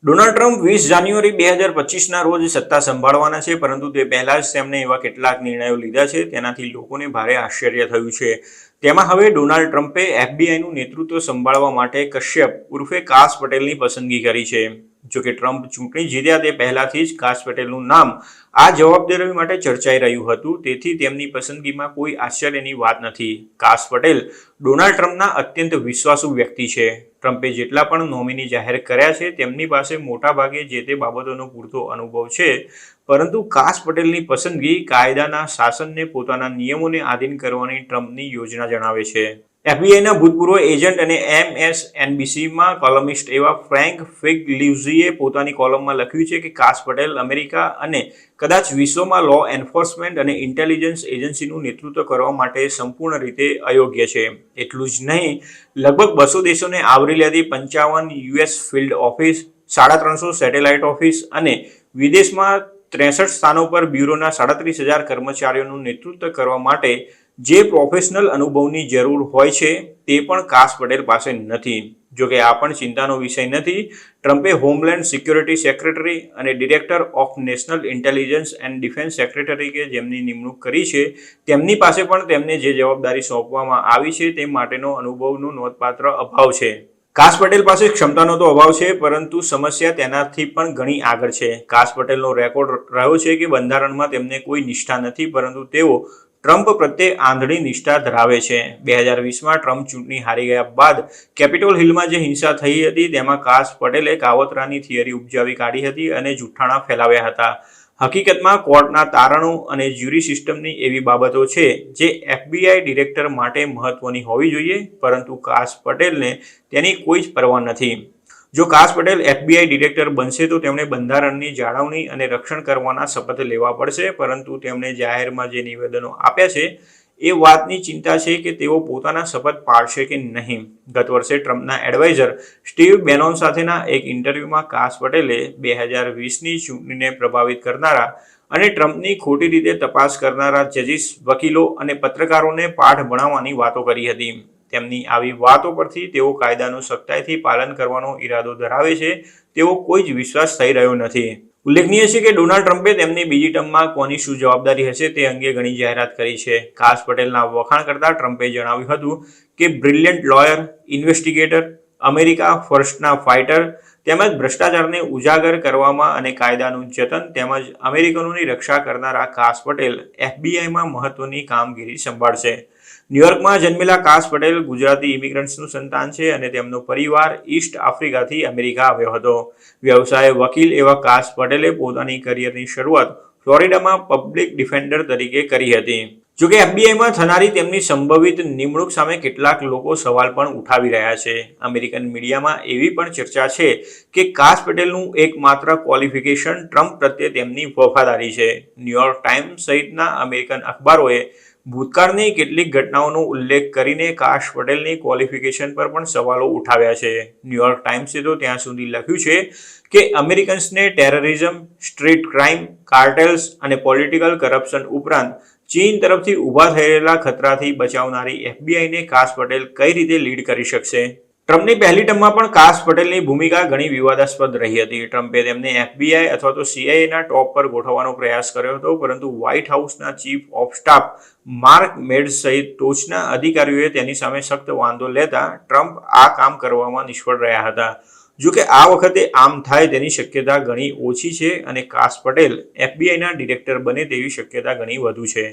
Donald Trump 20 જાન્યુઆરી 2025ના રોજ સત્તા સંભાળવાના છે, પરંતુ તે પહેલા જ તેમણે એવા કેટલાક નિર્ણયો લીધા છે તેનાથી લોકોને ભારે આશ્ચર્ય થયું છે. તેમાં હવે ડોનાલ્ડ ટ્રમ્પે એફબીઆઈનું નેતૃત્વ સંભાળવા માટે કશ્યપ ઉર્ફે કાસ પટેલની પસંદગી કરી છે. જોકે ટ્રમ્પ ચૂંટણી જીત્યા તે પહેલાથી જ કાસ પટેલનું નામ આ જવાબદારી માટે ચર્ચાઈ રહ્યું હતું, તેથી તેમની પસંદગીમાં કોઈ આશ્ચર્યની વાત નથી. કાસ પટેલ ડોનાલ્ડ ટ્રમ્પના અત્યંત વિશ્વાસુ વ્યક્તિ છે. ટ્રમ્પે જેટલા પણ નોમિની જાહેર કર્યા છે તેમની પાસે મોટાભાગે જે તે બાબતોનો પૂરતો અનુભવ છે, પરંતુ કાસ પટેલની પસંદગી કાયદાના શાસનને પોતાના નિયમોને આધીન કરવાની ટ્રમ્પની યોજના જણાવે છે. એફબીઆઈના ભૂતપૂર્વ એજન્ટ અને MSNBCમાં કોલમિસ્ટ એવા ફ્રેન્ક ફિગલીવ્ઝીએ પોતાની કોલમમાં લખ્યું છે કે કાસ પટેલ અમેરિકા અને કદાચ વિશ્વમાં લો એન્ફોર્સમેન્ટ અને ઇન્ટેલિજન્સ એજન્સીનું નેતૃત્વ કરવા માટે સંપૂર્ણ રીતે અયોગ્ય છે. એટલું જ નહીં, લગભગ 200 દેશોને આવરી લેતી 55 US field office, 350 satellite office અને વિદેશમાં 63 સ્થાનો પર બ્યુરોના 37,000 કર્મચારીઓનું નેતૃત્વ કરવા માટે જે પ્રોફેશનલ અનુભવની જરૂર હોય છે તે પણ કાસ પટેલ પાસે નથી. જોકે આ પણ ચિંતાનો વિષય નથી. ટ્રમ્પે હોમલેન્ડ સિક્યોરિટી સેક્રેટરી અને director of national intelligence and defence secretary કે જેમની નિમણૂક કરી છે તેમની પાસે પણ તેમને જે જવાબદારી સોંપવામાં આવી છે તે માટેનો અનુભવનો નોંધપાત્ર અભાવ છે. કાસ પટેલ પાસે ક્ષમતાનો તો અભાવ છે, પરંતુ સમસ્યા તેનાથી પણ ઘણી આગળ છે. કાસ પટેલનો રેકોર્ડ રહ્યો છે કે બંધારણમાં તેમને કોઈ નિષ્ઠા નથી, પરંતુ તેઓ ટ્રમ્પ પ્રત્યે આંધળી નિષ્ઠા ધરાવે છે. 2020માં ટ્રમ્પ ચૂંટણી હારી ગયા બાદ કેપિટોલ હિલમાં જે હિંસા થઈ હતી તેમાં કાસ પટેલે કાવતરાની થિયરી ઉપજાવી કાઢી હતી અને જૂઠાણા ફેલાવ્યા હતા. હકીકતમાં કોર્ટના તારણો અને જ્યુરી સિસ્ટમની એવી બાબતો છે જે એફબીઆઈ ડિરેક્ટર માટે મહત્વની હોવી જોઈએ, પરંતુ કાસ પટેલને તેની કોઈ જ પરવા નથી. જો કાસ પટેલ એફબીઆઈ ડિરેક્ટર બનશે તો તેમણે બંધારણની જાળવણી અને રક્ષણ કરવાના શપથ લેવા પડશે, પરંતુ તેમણે જાહેરમાં જે નિવેદનો આપ્યા છે એ વાતની ચિંતા છે કે તેઓ પોતાના શપથ પાળશે કે નહીં. ગત વર્ષે ટ્રમ્પના એડવાઇઝર સ્ટીવ બેનોન સાથેના એક ઇન્ટરવ્યુમાં કાસ પટેલે 2020ની ચૂંટણીને પ્રભાવિત કરનારા અને ટ્રમ્પની ખોટી રીતે તપાસ કરનારા જજીસ, વકીલો અને પત્રકારોને પાઠ ભણાવવાની વાતો કરી હતી. તેમની આવી વાતો પરથી તેઓ કાયદાનું સખ્તાઈથી પાલન કરવાનો ઈરાદો ધરાવે છે તેવો કોઈ જ વિશ્વાસ થઈ રહ્યો નથી. ઉલ્લેખનીય છે કે ડોનાલ્ડ ટ્રમ્પે તેમની બીજી ટર્મમાં કોની શું જવાબદારી હશે તે અંગે ઘણી જાહેરાત કરી છે. કાસ પટેલના વખાણ કરતા ટ્રમ્પે જણાવ્યું હતું કે બ્રિલિયન્ટ લોયર, ઇન્વેસ્ટિગેટર, અમેરિકા ફર્સ્ટના ફાઇટર તેમજ ભ્રષ્ટાચારને ઉજાગર કરવામાં અને કાયદાનું જતન તેમજ અમેરિકનોની રક્ષા કરનારા કાસ પટેલ એફબીઆઈમાં મહત્વની કામગીરી સંભાળશે. ન્યુયોર્કમાં જન્મેલા કાસ પટેલ ગુજરાતી ઇમિગ્રન્ટ્સનું સંતાન છે અને તેમનો પરિવાર ઈસ્ટ આફ્રિકાથી અમેરિકા આવ્યો હતો. વ્યવસાય વકીલ એવા કાસ પટેલે પોતાની કરિયરની શરૂઆત ફ્લોરિડામાં પબ્લિક ડિફેન્ડર તરીકે કરી હતી. જોકે એફબીઆઈમાં થનારી તેમની સંભવિત નિમણૂક સામે કેટલાક લોકો સવાલ પણ ઉઠાવી રહ્યા છે. અમેરિકન મીડિયામાં એવી પણ ચર્ચા છે કે કાસ પટેલનું એકમાત્ર ક્વોલિફિકેશન ટ્રમ્પ પ્રત્યે તેમની વફાદારી છે. ન્યુયોર્ક ટાઈમ્સ સહિતના અમેરિકન અખબારોએ ભૂતકાળની કેટલીક ઘટનાઓનો ઉલ્લેખ કરીને કાસ પટેલની ક્વોલિફિકેશન પર પણ સવાલો ઉઠાવ્યા છે. ન્યુયોર્ક ટાઈમ્સે તો ત્યાં સુધી લખ્યું છે કે અમેરિકન્સને ટેરરિઝમ, સ્ટ્રીટ ક્રાઇમ, કાર્ટેલ્સ અને પોલિટિકલ કરપ્શન ઉપરાંત ચીન તરફથી ઊભા થયેલા ખતરાથી બચાવનારી એફબીઆઈને કાસ પટેલ કઈ રીતે લીડ કરી શકશે. ટ્રમ્પની પહેલી ટર્મમાં પણ કાસ પટેલની ભૂમિકા ઘણી વિવાદાસ્પદ રહી હતી. ટ્રમ્પે તેમને એફબીઆઈ અથવા તો સીઆઈએના ટોપ પર ગોઠવવાનો પ્રયાસ કર્યો હતો, પરંતુ વ્હાઇટ હાઉસના chief of staff mark meds સહિત ટોચના અધિકારીઓએ તેની સામે સખ્ત વાંધો લેતા ટ્રમ્પ આ કામ કરવામાં નિષ્ફળ રહ્યા હતા. જોકે આ વખતે આમ થાય તેની શક્યતા ઘણી ઓછી છે અને કાસ પટેલ એફબીઆઈના ડિરેક્ટર બને તેવી શક્યતા ઘણી વધુ છે.